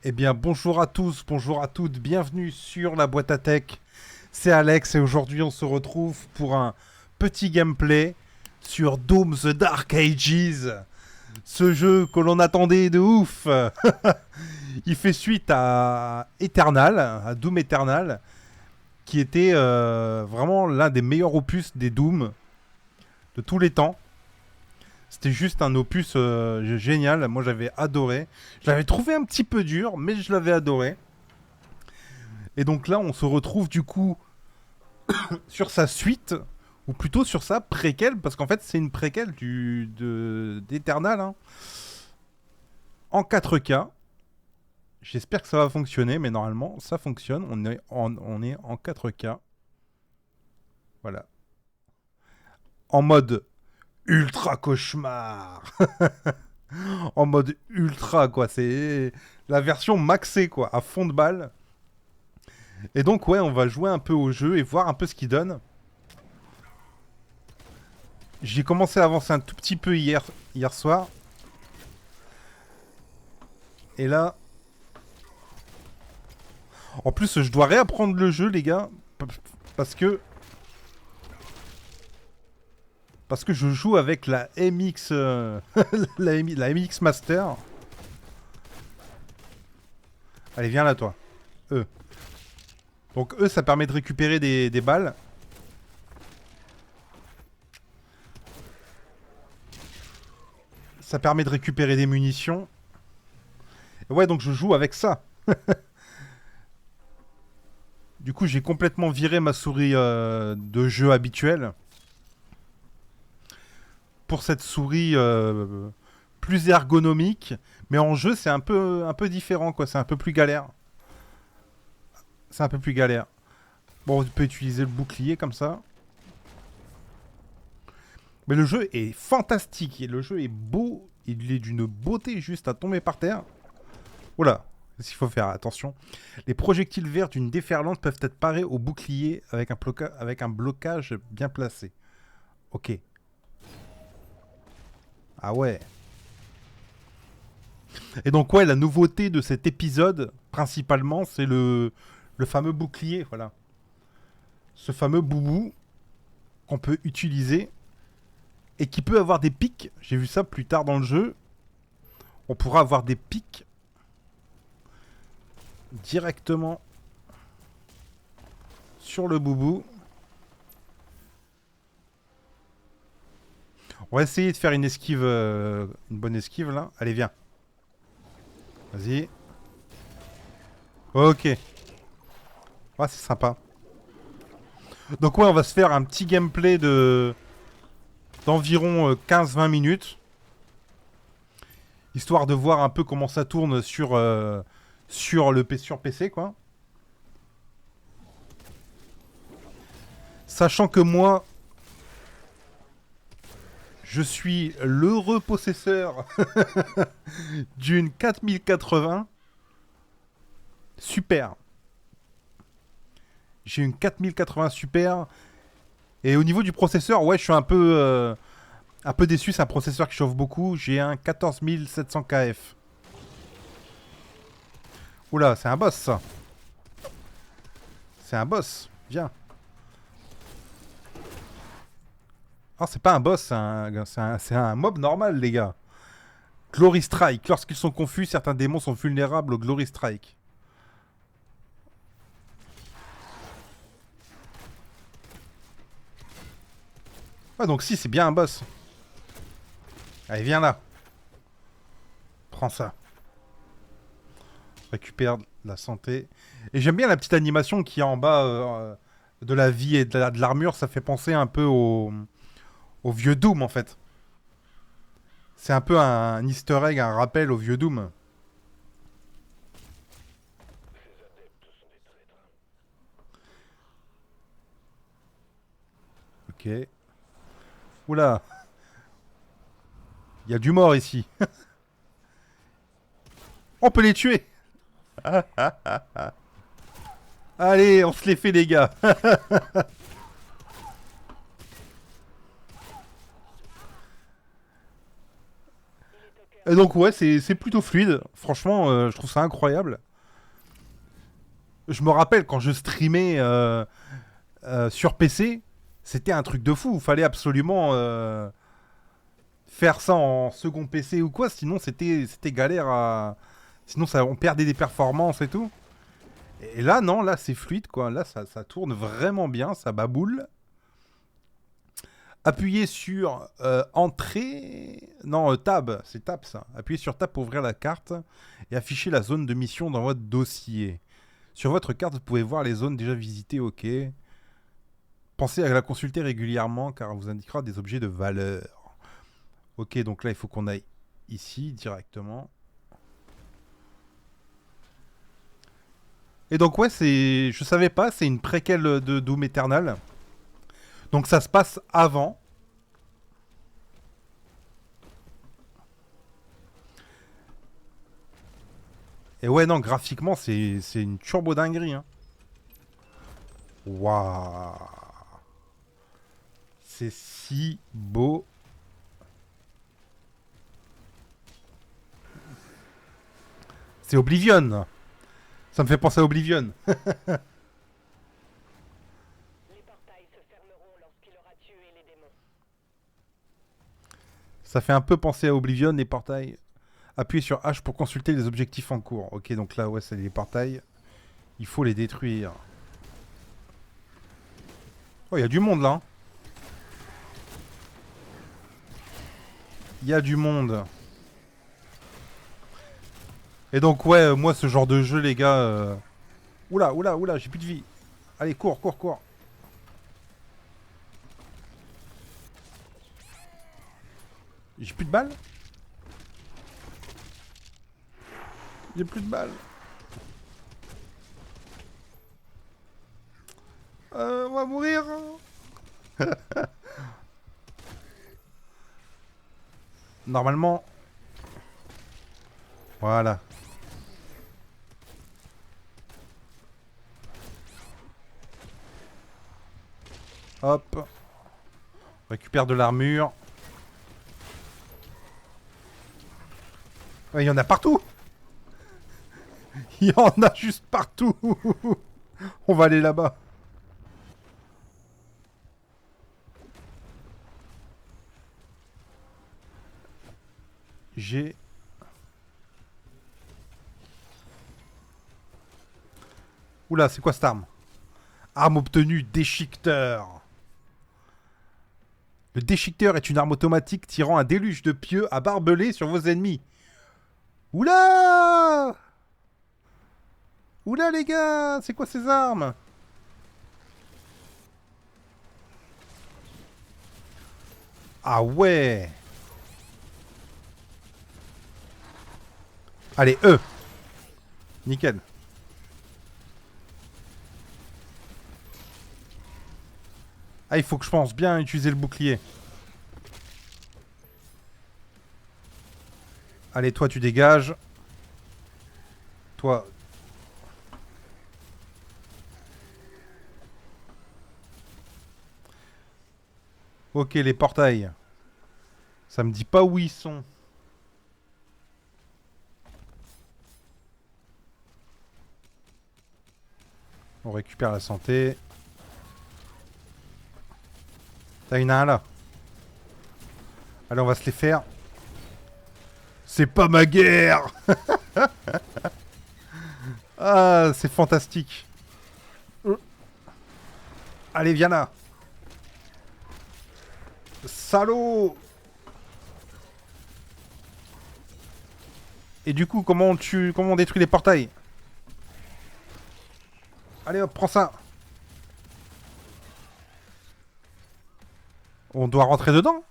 Eh bien, bonjour à tous, bonjour à toutes, bienvenue sur la boîte à tech. C'est Alex et aujourd'hui on se retrouve pour un petit gameplay sur Doom the Dark Ages. Ce jeu que l'on attendait de ouf. Il fait suite à Eternal, à Doom Eternal, qui était vraiment l'un des meilleurs opus des Doom de tous les temps. C'était juste un opus génial, moi j'avais adoré. Je l'avais trouvé un petit peu dur, mais je l'avais adoré. Et donc là, on se retrouve du coup sur sa suite, ou plutôt sur sa préquelle, parce qu'en fait, c'est une préquelle d'Eternal, hein, en 4K. J'espère que ça va fonctionner, mais normalement, ça fonctionne. On est en 4K. Voilà. En mode ultra cauchemar. En mode ultra, quoi. C'est la version maxée, quoi, à fond de balle. Et donc, ouais, on va jouer un peu au jeu et voir un peu ce qu'il donne. J'ai commencé à avancer un tout petit peu hier soir. Et là... En plus, je dois réapprendre le jeu, les gars. Parce que... Parce que je joue avec la MX... la MX Master. Allez, viens là, toi. E. Donc, E, ça permet de récupérer des balles. Ça permet de récupérer des munitions. Et ouais, donc je joue avec ça. Du coup, j'ai complètement viré ma souris de jeu habituelle pour cette souris plus ergonomique. Mais en jeu, c'est un peu différent, quoi. C'est un peu plus galère. C'est un peu plus galère. Bon, on peut utiliser le bouclier comme ça. Mais le jeu est fantastique. Et le jeu est beau. Il est d'une beauté juste à tomber par terre. Oula, il faut faire attention. Les projectiles verts d'une déferlante peuvent être parés au bouclier avec un blocage bien placé. Ok. Ah ouais. Et donc ouais, la nouveauté de cet épisode, principalement, c'est le fameux bouclier, voilà. Ce fameux boubou qu'on peut utiliser et qui peut avoir des pics. J'ai vu ça plus tard dans le jeu. On pourra avoir des pics directement sur le boubou. On va essayer de faire une esquive, une bonne esquive là. Allez, viens. Vas-y. Ok. Ah, c'est sympa. Donc ouais, on va se faire un petit gameplay d'environ 15-20 minutes. Histoire de voir un peu comment ça tourne sur PC, quoi. Sachant que moi, je suis l'heureux possesseur d'une 4080 Super. J'ai une 4080 Super. Et au niveau du processeur, ouais, je suis un peu déçu. C'est un processeur qui chauffe beaucoup. J'ai un 14700 KF. Oula, c'est un boss, ça. C'est un boss. Viens. Oh, c'est pas un boss, c'est un mob normal, les gars. Glory Strike. Lorsqu'ils sont confus, certains démons sont vulnérables au Glory Strike. Ah, donc si, c'est bien un boss. Allez, viens là. Prends ça. Récupère la santé. Et j'aime bien la petite animation qui est en bas de la vie et de l'armure. Ça fait penser un peu au vieux Doom, en fait. C'est un peu un easter egg, un rappel au vieux Doom. Ok. Oula. Il y a du mort ici. On peut les tuer. Allez, on se les fait, les gars. Et donc ouais, c'est plutôt fluide. Franchement, je trouve ça incroyable. Je me rappelle quand je streamais sur PC, c'était un truc de fou. Il fallait absolument faire ça en second PC ou quoi, sinon c'était galère à... Sinon ça, on perdait des performances et tout. Et là, non, là c'est fluide quoi. Là ça tourne vraiment bien, ça baboule. Appuyez sur entrée. Non, tab, c'est tab ça. Appuyez sur tab pour ouvrir la carte et afficher la zone de mission dans votre dossier. Sur votre carte, vous pouvez voir les zones déjà visitées, ok. Pensez à la consulter régulièrement car elle vous indiquera des objets de valeur. Ok, donc là il faut qu'on aille ici directement. Et donc ouais, c'est, je savais pas, c'est une préquelle de Doom Eternal. Donc ça se passe avant. Et ouais, non, graphiquement, c'est une turbo dinguerie. Hein. Waouh. C'est si beau. C'est Oblivion. Ça me fait penser à Oblivion. Les portails se fermeront lorsqu'il aura tué les démons. Ça fait un peu penser à Oblivion, les portails. Appuyez sur H pour consulter les objectifs en cours. Ok, donc là, ouais, c'est les portails. Il faut les détruire. Oh, il y a du monde là. Hein. Il y a du monde. Et donc, ouais, moi, ce genre de jeu, les gars... Oula, oula, oula, j'ai plus de vie. Allez, cours, cours, cours. J'ai plus de balles. J'ai plus de balles. On va mourir. Normalement... Voilà. Hop. On récupère de l'armure. Ouais, il y en a partout. Il y en a juste partout. On va aller là-bas. J'ai... Oula, c'est quoi cette arme? Arme obtenue, déchiqueteur. Le déchiqueteur est une arme automatique tirant un déluge de pieux à barbelés sur vos ennemis. Oula! Oula les gars, c'est quoi ces armes? Ah ouais. Allez, eux. Nickel. Ah, il faut que je pense bien utiliser le bouclier. Allez, toi, tu dégages. Toi. Ok, les portails. Ça me dit pas où ils sont. On récupère la santé. T'as une un là. Allez, on va se les faire. C'est pas ma guerre. Ah, c'est fantastique. Allez, viens là. Salaud. Et du coup, comment on détruit les portails? Allez hop, prends ça. On doit rentrer dedans?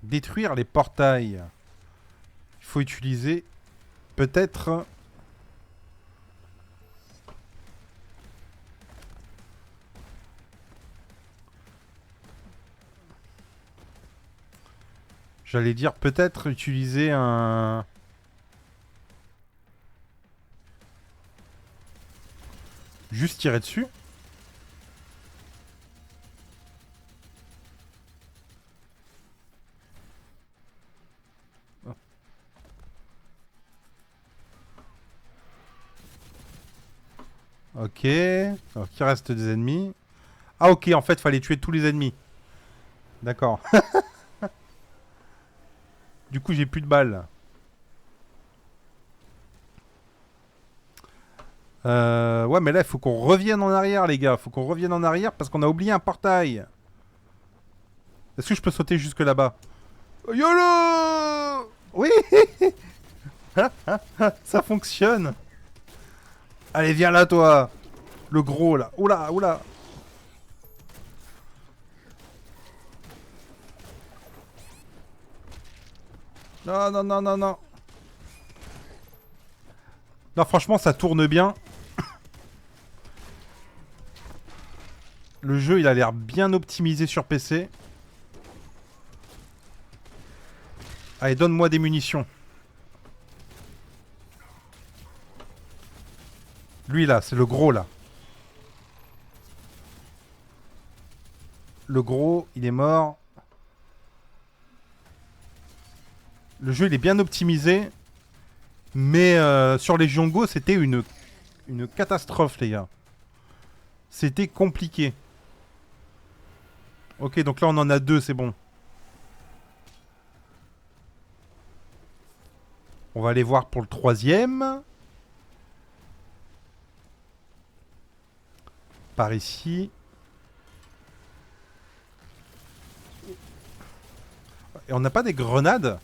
Détruire les portails. Il faut utiliser peut-être... J'allais dire peut-être utiliser un... Juste tirer dessus. Ok. Alors, il reste des ennemis. Ah ok, en fait, fallait tuer tous les ennemis. D'accord. Du coup, j'ai plus de balles. Ouais, mais là, il faut qu'on revienne en arrière, les gars. Faut qu'on revienne en arrière parce qu'on a oublié un portail. Est-ce que je peux sauter jusque là-bas? YOLO! Oui! Ça fonctionne. Allez, viens là, toi. Le gros, là. Oula, oula. Non, non, non, non, non. Non, franchement, ça tourne bien. Le jeu, il a l'air bien optimisé sur PC. Allez, donne-moi des munitions. Lui, là, c'est le gros, là. Le gros, il est mort. Le jeu, il est bien optimisé. Mais sur les Jongo, c'était une catastrophe, les gars. C'était compliqué. Ok, donc là, on en a deux, c'est bon. On va aller voir pour le troisième. Par ici. Et on n'a pas des grenades?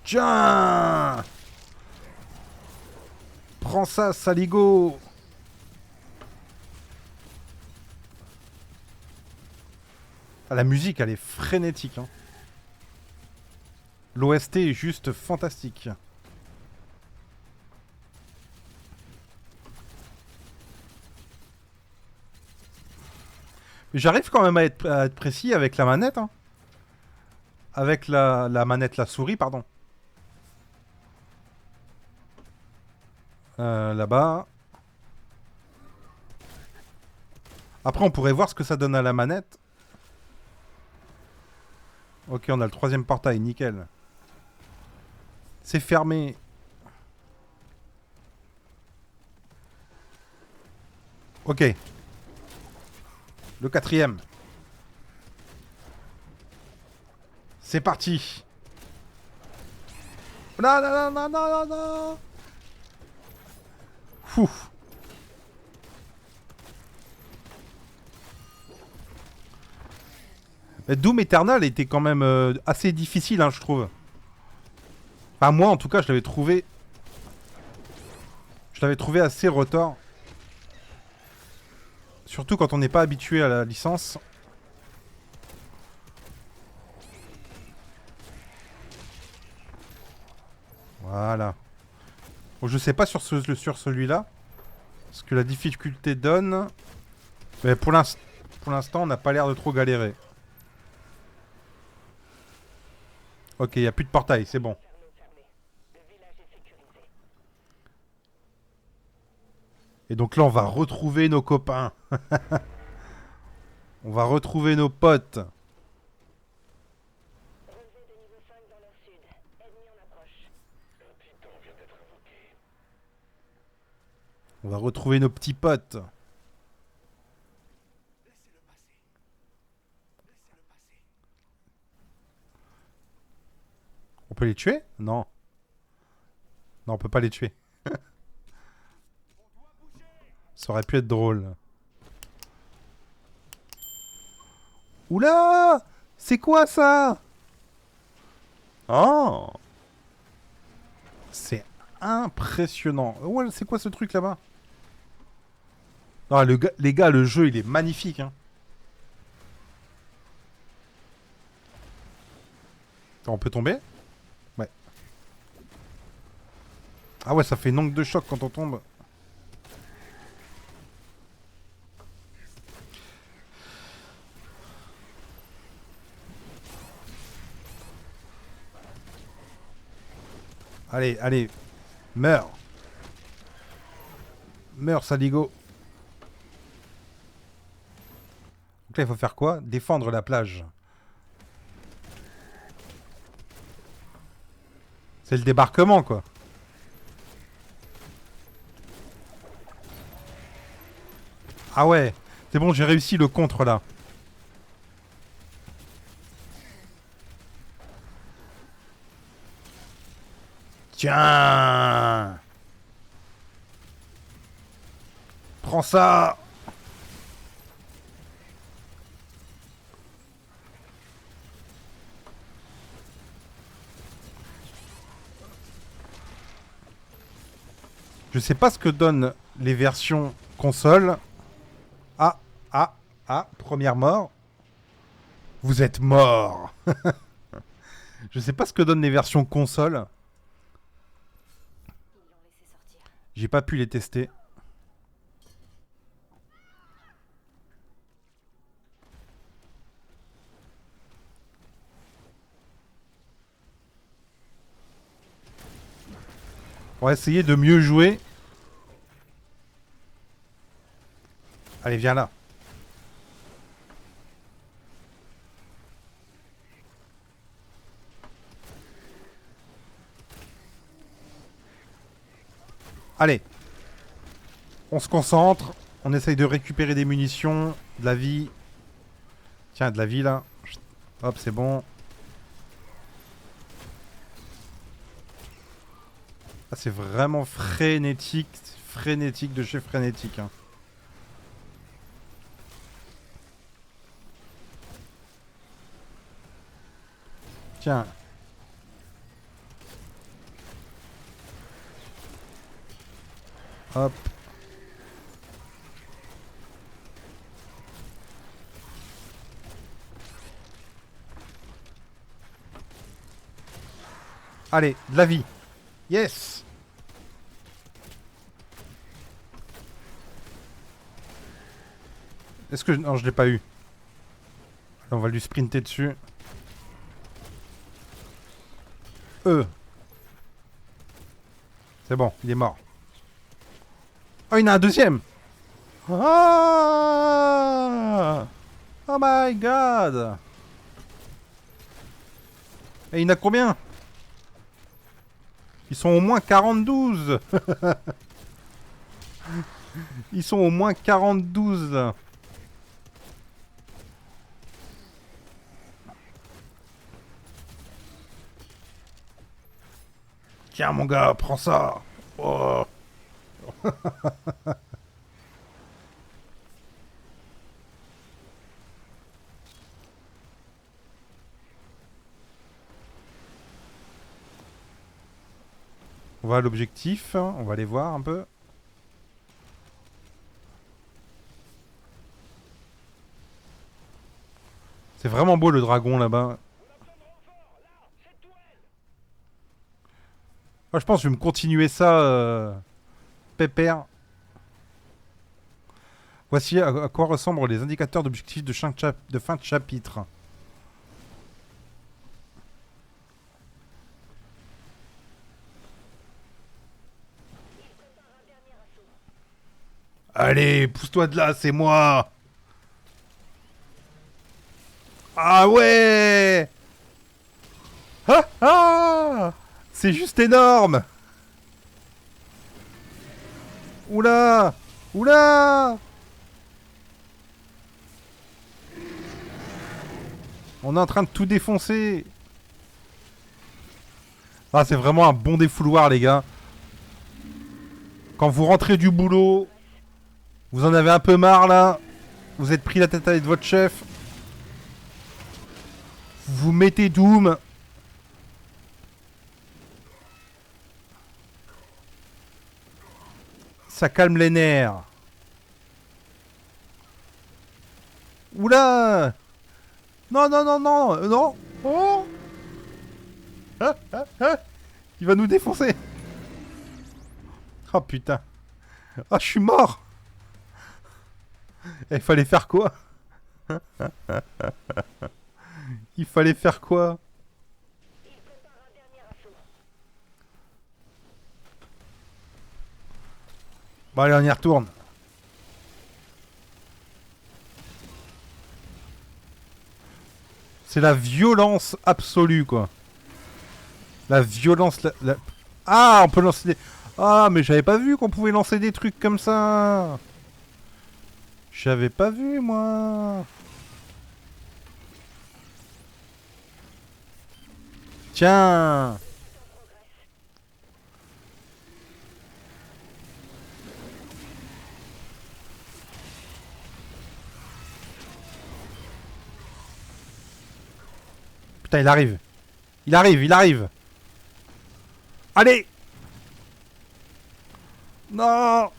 Tiens! Prends ça, saligo! Ah, la musique, elle est frénétique. Hein. L'OST est juste fantastique. J'arrive quand même à être précis avec la manette. Hein. Avec la manette, la souris, pardon. Là-bas. Après, on pourrait voir ce que ça donne à la manette. Ok, on a le troisième portail, nickel. C'est fermé. Ok. Le quatrième. C'est parti. Non, non, non, non, non, non, non. Fou. Mais Doom Eternal était quand même assez difficile, hein, je trouve. Enfin, moi, en tout cas, je l'avais trouvé... Je l'avais trouvé assez retors. Surtout quand on n'est pas habitué à la licence. Voilà. Bon, je sais pas sur celui-là. Ce que la difficulté donne. Mais pour l'instant, on n'a pas l'air de trop galérer. Ok, il n'y a plus de portail, c'est bon. Le village est sécurisé. Et donc là, on va retrouver nos copains. On va retrouver nos potes. Relevé de niveau 5 dans leur sud. Ennemi en approche. Un titan vient d'être invoqué. On va retrouver nos petits potes. Laissez-le passer. Laissez-le passer. On peut les tuer? Non. Non, on peut pas les tuer. On doit bouger. Ça aurait pu être drôle. Oula! C'est quoi ça? Oh! C'est impressionnant. Ouais, c'est quoi ce truc là-bas? Non, les gars, le jeu, il est magnifique. Hein. Attends, on peut tomber? Ouais. Ah ouais, ça fait une ongle de choc quand on tombe. Allez, allez. Meurs. Meurs, saligo. Donc là, il faut faire quoi? Défendre la plage. C'est le débarquement, quoi. Ah ouais. C'est bon, j'ai réussi le contre, là. Tiens. Prends ça. Je sais pas ce que donnent les versions console. Ah, ah, ah, première mort. Vous êtes mort. Je sais pas ce que donnent les versions console. J'ai pas pu les tester. On va essayer de mieux jouer. Allez, viens là. Allez. On se concentre. On essaye de récupérer des munitions, de la vie. Tiens, de la vie là. Hop, c'est bon. Ah, c'est vraiment frénétique. Frénétique de chez frénétique. Hein. Tiens. Hop. Allez, de la vie. Yes. Est-ce que... Non, je l'ai pas eu. On va lui sprinter dessus. C'est bon, il est mort. Oh, il y en a un deuxième. Ah, oh my god. Et il y en a combien? Ils sont au moins 42. Ils sont au moins 42. Tiens mon gars, prends ça. Oh. On va à l'objectif, on va aller voir un peu. C'est vraiment beau le dragon là-bas. Moi je pense que je vais me continuer ça pépère. Voici à quoi ressemblent les indicateurs d'objectifs de fin de chapitre. Allez, pousse-toi de là, c'est moi. Ah ouais. Ah ah. C'est juste énorme. Oula. Oula. On est en train de tout défoncer. Ah, c'est vraiment un bon défouloir, les gars. Quand vous rentrez du boulot, vous en avez un peu marre, là. Vous êtes pris la tête avec votre chef. Vous mettez Doom. Ça calme les nerfs. Oula. Non, non, non, non, non. Oh. Ah, ah, ah. Il va nous défoncer. Oh putain. Ah, je suis mort. Il fallait faire quoi? Il fallait faire quoi? Bon, allez, on y retourne. C'est la violence absolue, quoi. La violence... Ah, on peut lancer des... Ah, mais j'avais pas vu qu'on pouvait lancer des trucs comme ça. J'avais pas vu, moi. Tiens. Putain, il arrive. Il arrive, il arrive. Allez. Non.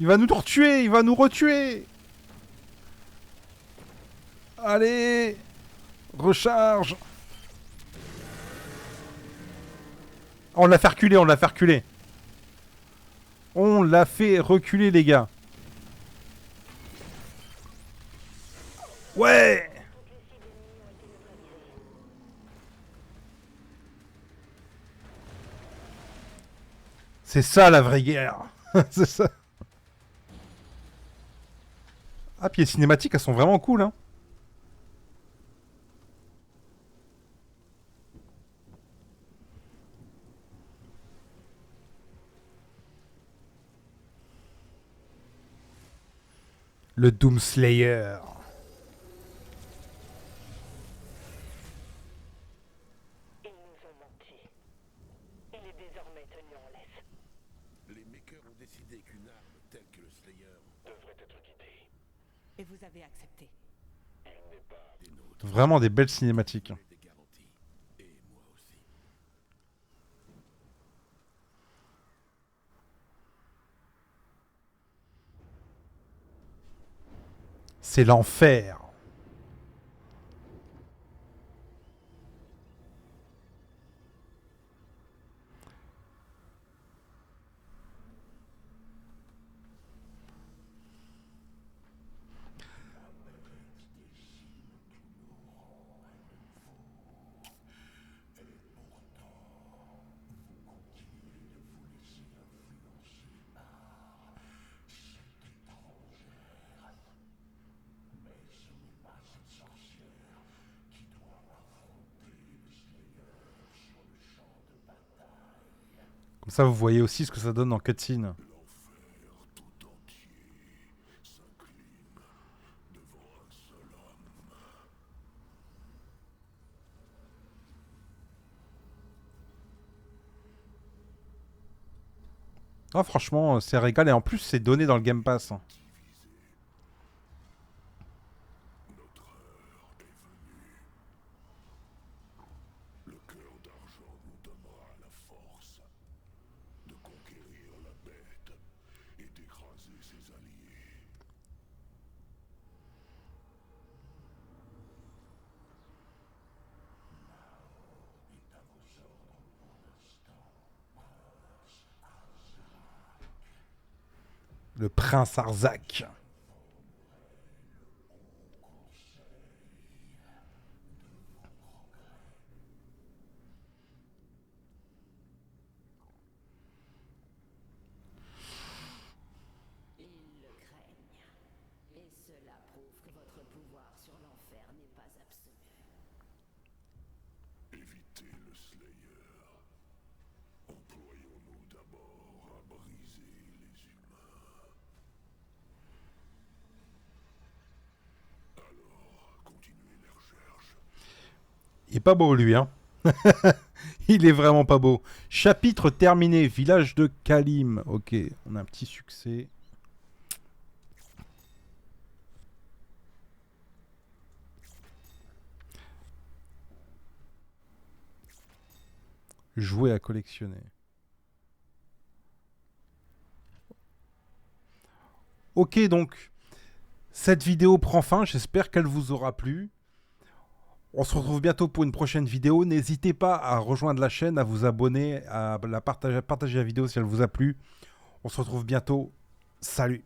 Il va nous retuer, il va nous retuer. Allez. Recharge. On l'a fait reculer, on l'a fait reculer. On l'a fait reculer, les gars. Ouais. C'est ça la vraie guerre. C'est ça. Ah, puis les cinématiques, elles sont vraiment cool, hein. Le Doomslayer. Ils nous ont menti. Il est désormais tenu en laisse. Les makers ont décidé qu'une arme telle que le Slayer devrait être guidée. Et vous avez accepté. Il n'est pas des nôtres. Vraiment des belles cinématiques. Des garanties. Et moi aussi. C'est l'enfer. Comme ça, vous voyez aussi ce que ça donne en cutscene. Ah, franchement, c'est régal. Et en plus, c'est donné dans le Game Pass. Le cœur d'argent nous donnera la force de conquérir la bête et d'écraser ses alliés. Le prince Arzac. Ils le craignent. Et cela prouve que votre pouvoir sur l'enfer n'est pas absolu. Évitez le Slayer. Employons-nous d'abord à briser les humains. Alors, continuez les recherches. Il est pas beau, lui, hein. Il est vraiment pas beau. Chapitre terminé. Village de Kalim. Ok, on a un petit succès. Jouer à collectionner. Ok, donc, cette vidéo prend fin. J'espère qu'elle vous aura plu. On se retrouve bientôt pour une prochaine vidéo. N'hésitez pas à rejoindre la chaîne, à vous abonner, à partager la vidéo si elle vous a plu. On se retrouve bientôt. Salut!